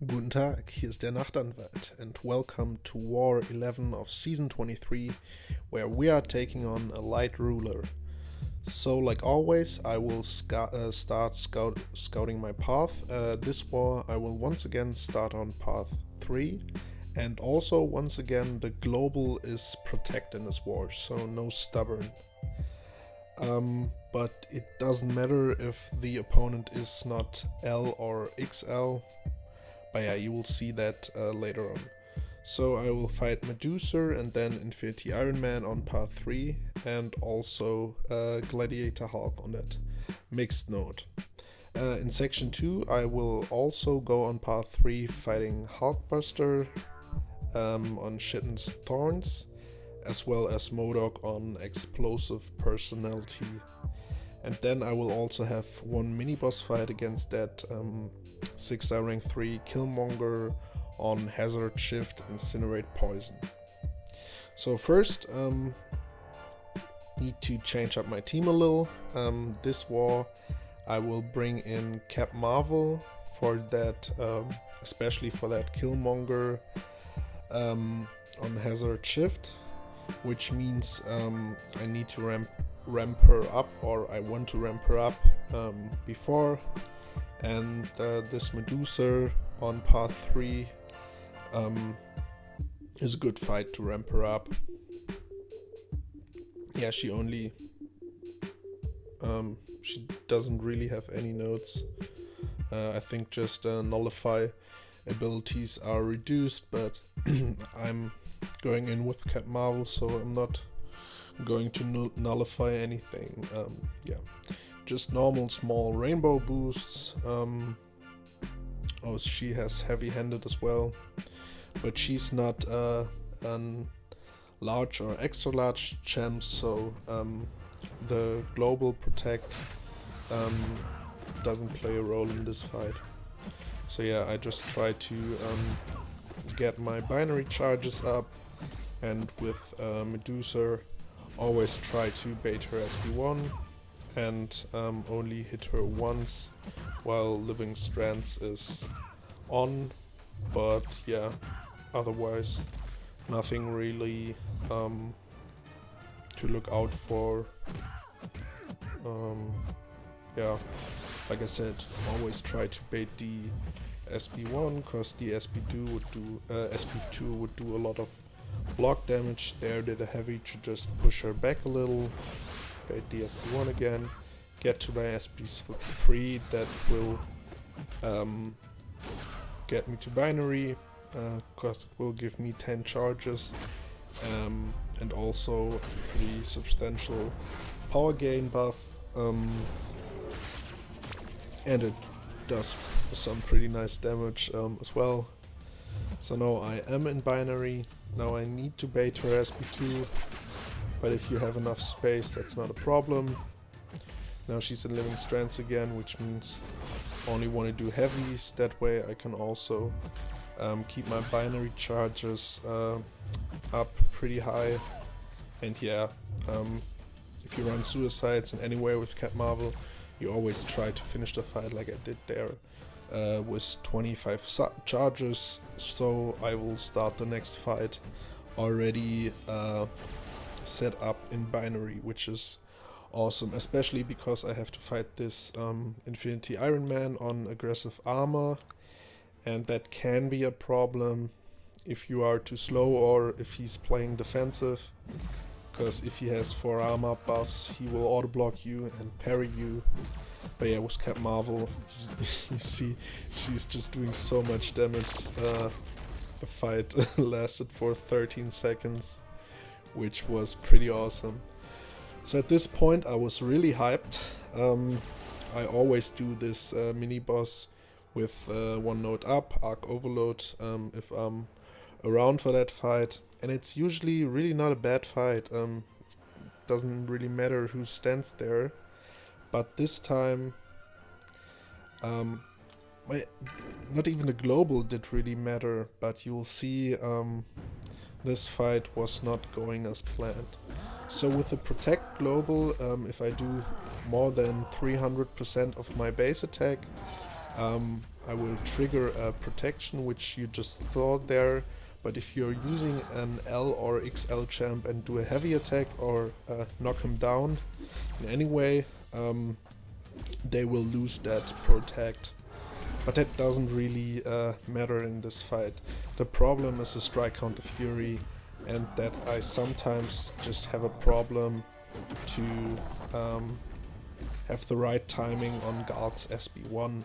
Guten Tag, hier ist der Nachtanwalt and welcome to War 11 of Season 23, where we are taking on a light ruler. So like always, I will start scouting my path. This war I will once again start on path 3, and also once again the global is protect in this war, so no stubborn. But it doesn't matter if the opponent is not L or XL. But yeah, you will see that later on. So I will fight Medusa and then Infinity Iron Man on path 3 and also Gladiator Hulk on that mixed node. In section 2 I will also go on path 3 fighting Hulkbuster on Shitten's Thorns, as well as MODOK on Explosive Personality. And then I will also have one mini boss fight against that 6-star rank 3 Killmonger on Hazard Shift Incinerate Poison. So first, need to change up my team a little. This war I will bring in Cap Marvel for that, especially for that Killmonger on Hazard Shift, which means I need to ramp her up, or I want to ramp her up before. And this Medusa on path 3 is a good fight to ramp her up. Yeah, she doesn't really have any nodes. I think just nullify abilities are reduced, but I'm going in with Cap Marvel, so I'm not going to nullify anything. Yeah. Just normal small rainbow boosts. She has heavy-handed as well, but she's not an large or extra large champ, so the global protect doesn't play a role in this fight. So yeah, I just try to get my binary charges up, and with Medusa always try to bait her SB1 and only hit her once while Living Strands is on, but yeah, otherwise nothing really to look out for. Yeah, like I said, always try to bait the SB1, because the SB2 would do a lot of block damage. There did a heavy to just push her back a little. Bait the SB1 again, get to my SB3, that will get me to binary, because it will give me 10 charges, and also pretty substantial power gain buff, and it does some pretty nice damage as well. So now I am in binary. Now I need to bait her SB2, but if you have enough space, that's not a problem. Now she's in Living Strands again, which means I only want to do heavies. That way I can also keep my binary charges up pretty high. And yeah, if you run suicides in anywhere with Cap Marvel, you always try to finish the fight like I did there with 25 charges. So I will start the next fight already set up in binary, which is awesome, especially because I have to fight this Infinity Iron Man on aggressive armor, and that can be a problem if you are too slow or if he's playing defensive, because if he has 4 armor buffs, he will auto block you and parry you. But yeah, with Cap Marvel, you see she's just doing so much damage. The fight lasted for 13 seconds, which was pretty awesome. So at this point I was really hyped. I always do this mini boss with one node up, Arc Overload, if I'm around for that fight, and it's usually really not a bad fight. It doesn't really matter who stands there, but this time not even the global did really matter, but you'll see this fight was not going as planned. So with the Protect global, if I do more than 300% of my base attack, I will trigger a protection which you just thought there, but if you're using an L or XL champ and do a heavy attack or knock him down in any way, they will lose that protect. But that doesn't really matter in this fight. The problem is the strike counter fury, and that I sometimes just have a problem to have the right timing on ghulk's SB1.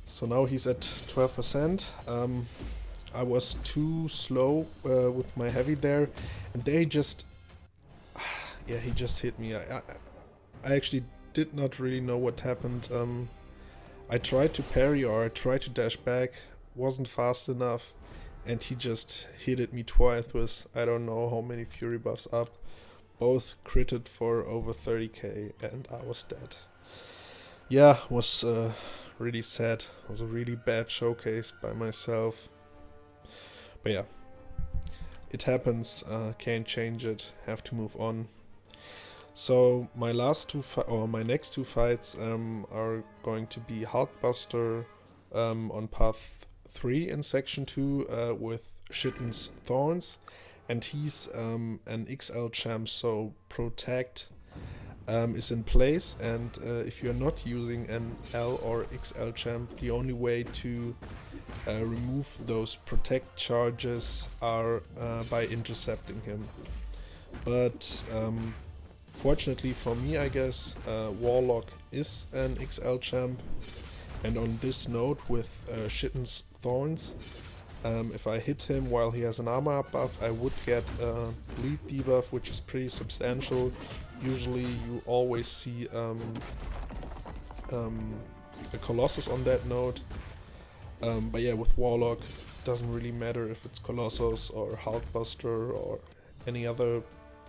So now he's at 12%. I was too slow with my heavy there, and they just... yeah, he just hit me. I actually did not really know what happened. I tried to parry or I tried to dash back, wasn't fast enough, and he just hit at me twice with I don't know how many fury buffs up. Both critted for over 30k and I was dead. Yeah, was really sad. It was a really bad showcase by myself. But yeah, it happens, can't change it, have to move on. So my my next two fights are going to be Hulkbuster on path 3 in section 2 with Shitten's Thorns, and he's an XL champ, so protect is in place, and if you're not using an L or XL champ, the only way to remove those protect charges are by intercepting him. But fortunately for me, I guess, Warlock is an XL champ, and on this node with Shitten's Thorns, if I hit him while he has an armor up buff, I would get a bleed debuff, which is pretty substantial. Usually you always see a Colossus on that node, but yeah, with Warlock, doesn't really matter if it's Colossus or Hulkbuster or any other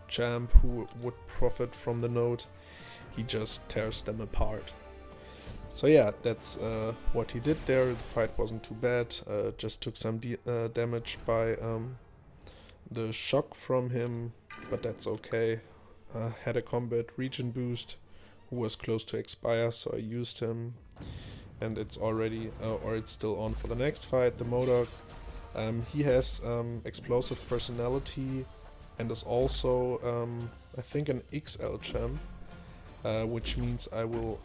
champ who would profit from the node, he just tears them apart. So yeah, that's what he did there. The fight wasn't too bad, just took some damage by the shock from him, but that's okay. Had a combat regen boost who was close to expire, so I used him, and it's already, or it's still on for the next fight, the MODOK. He has explosive personality and is also, I think, an XL champ, which means I will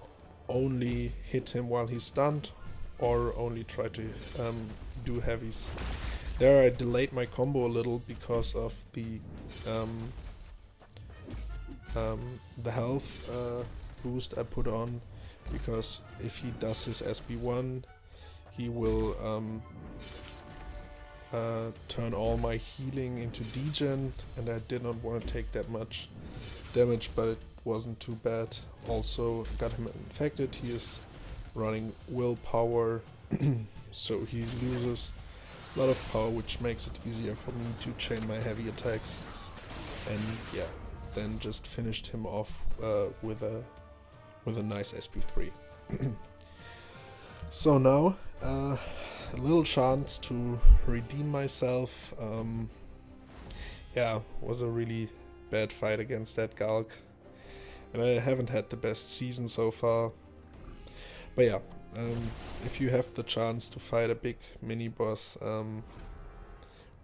only hit him while he's stunned, or only try to do heavies. There I delayed my combo a little because of the health boost I put on, because if he does his SB1, he will turn all my healing into degen, and I did not want to take that much damage, but it wasn't too bad. Also got him infected. He is running willpower, so he loses a lot of power, which makes it easier for me to chain my heavy attacks, and yeah, then just finished him off with a nice SP3. So now a little chance to redeem myself. Yeah, was a really bad fight against that ghulk, and I haven't had the best season so far. But yeah, if you have the chance to fight a big mini boss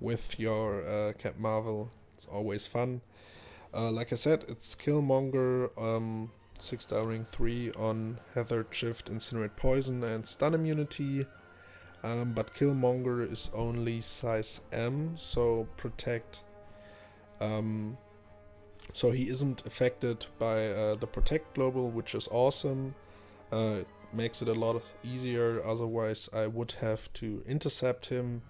with your Cap Marvel, it's always fun. Like I said, it's Killmonger, 6-star ring 3 on Hazard, Shift, Incinerate, Poison and Stun immunity. But Killmonger is only size M, so protect. So he isn't affected by the protect global, which is awesome. It makes it a lot easier, otherwise I would have to intercept him,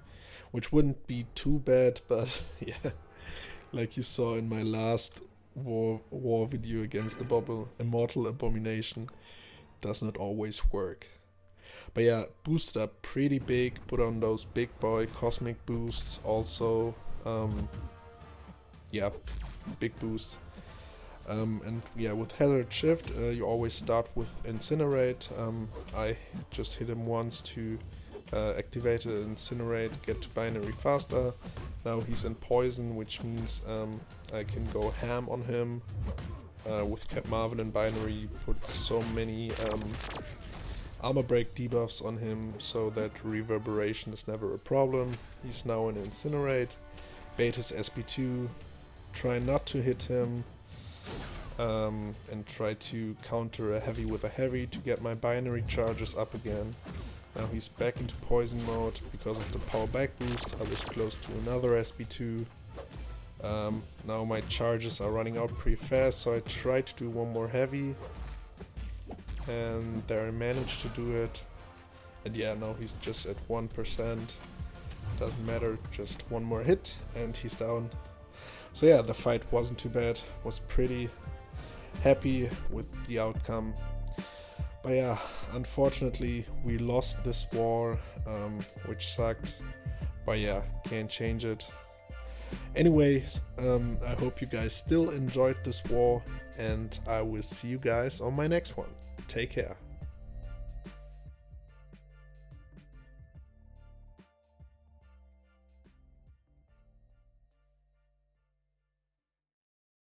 which wouldn't be too bad, but yeah, like you saw in my last war video against the Immortal Abomination, does not always work. But yeah, boosted up pretty big, put on those big boy cosmic boosts also. Yeah, big boosts. And yeah, with Hazard Shift, you always start with Incinerate. I just hit him once to activate an Incinerate, get to binary faster. Now he's in Poison, which means I can go ham on him. With Cap Marvel and binary, you put so many armor break debuffs on him so that reverberation is never a problem. He's now in incinerate. Bait his SP2, try not to hit him, and try to counter a heavy with a heavy to get my binary charges up again. Now he's back into poison mode because of the power back boost. I was close to another SP2. Now my charges are running out pretty fast, so I try to do one more heavy. And there I managed to do it. And yeah, now he's just at 1%. Doesn't matter, just one more hit and he's down. So yeah, the fight wasn't too bad. Was pretty happy with the outcome. But yeah, unfortunately we lost this war, which sucked. But yeah, can't change it. Anyways, I hope you guys still enjoyed this war, and I will see you guys on my next one. Take care.